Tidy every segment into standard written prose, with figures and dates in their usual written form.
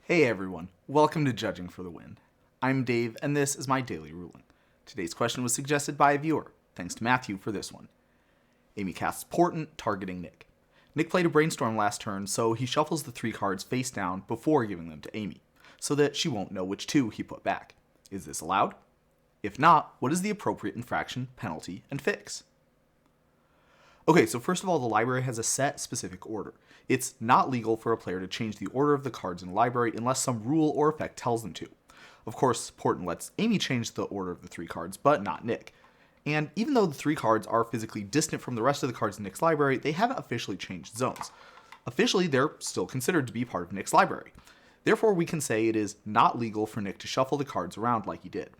Hey everyone, welcome to Judging for the Win. I'm Dave, and this is my daily ruling. Today's question was suggested by a viewer. Thanks to Matthew for this one. Amy casts Portent, targeting Nick. Nick played a brainstorm last turn, so he shuffles the 3 cards face down before giving them to Amy, so that she won't know which 2 he put back. Is this allowed? If not, what is the appropriate infraction, penalty, and fix? Okay, so first of all, the library has a set specific order. It's not legal for a player to change the order of the cards in a library unless some rule or effect tells them to. Of course, Portent lets Amy change the order of the 3 cards, but not Nick. And even though the 3 cards are physically distant from the rest of the cards in Nick's library, they haven't officially changed zones. Officially, they're still considered to be part of Nick's library. Therefore, we can say it is not legal for Nick to shuffle the cards around like he did.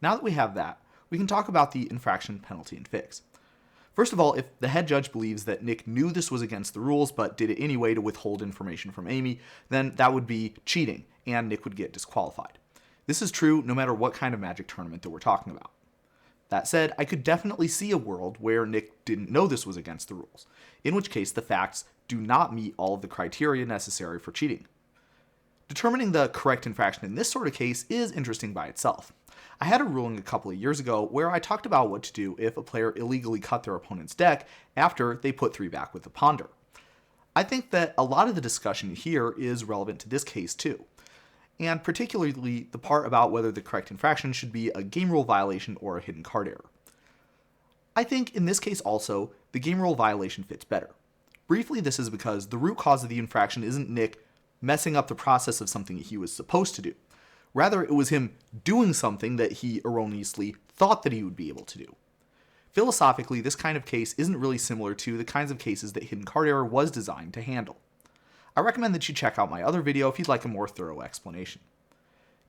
Now that we have that, we can talk about the infraction, penalty, and fix. First of all, if the head judge believes that Nick knew this was against the rules but did it anyway to withhold information from Amy, then that would be cheating, and Nick would get disqualified. This is true no matter what kind of Magic tournament that we're talking about. That said, I could definitely see a world where Nick didn't know this was against the rules, in which case the facts do not meet all of the criteria necessary for cheating. Determining the correct infraction in this sort of case is interesting by itself. I had a ruling a couple of years ago where I talked about what to do if a player illegally cut their opponent's deck after they put 3 back with the ponder. I think that a lot of the discussion here is relevant to this case too, and particularly the part about whether the correct infraction should be a game rule violation or a hidden card error. I think in this case also, the game rule violation fits better. Briefly, this is because the root cause of the infraction isn't Nick messing up the process of something he was supposed to do. Rather, it was him doing something that he erroneously thought that he would be able to do. Philosophically, this kind of case isn't really similar to the kinds of cases that hidden card error was designed to handle. I recommend that you check out my other video if you'd like a more thorough explanation.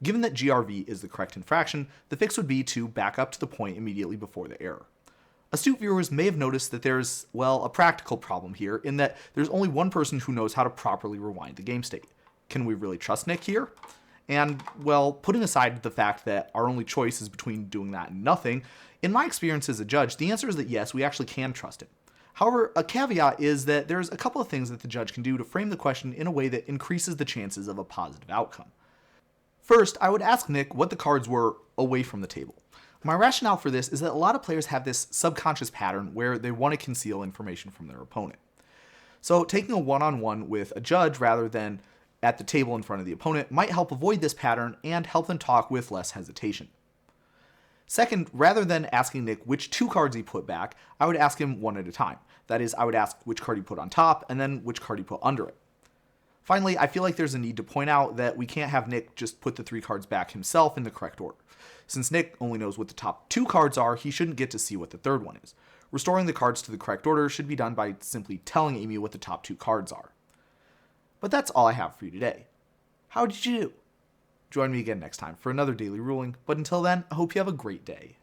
Given that GRV is the correct infraction, the fix would be to back up to the point immediately before the error. Astute viewers may have noticed that there's, well, a practical problem here in that there's only one person who knows how to properly rewind the game state. Can we really trust Nick here? And, well, putting aside the fact that our only choice is between doing that and nothing, in my experience as a judge, the answer is that yes, we actually can trust him. However, a caveat is that there's a couple of things that the judge can do to frame the question in a way that increases the chances of a positive outcome. First, I would ask Nick what the cards were away from the table. My rationale for this is that a lot of players have this subconscious pattern where they want to conceal information from their opponent. So taking a one-on-one with a judge rather than at the table in front of the opponent might help avoid this pattern and help them talk with less hesitation. Second, rather than asking Nick which 2 cards he put back, I would ask him one at a time. That is, I would ask which card he put on top and then which card he put under it. Finally, I feel like there's a need to point out that we can't have Nick just put the 3 cards back himself in the correct order. Since Nick only knows what the top 2 cards are, he shouldn't get to see what the third one is. Restoring the cards to the correct order should be done by simply telling Amy what the top 2 cards are. But that's all I have for you today. How did you do? Join me again next time for another daily ruling, but until then, I hope you have a great day.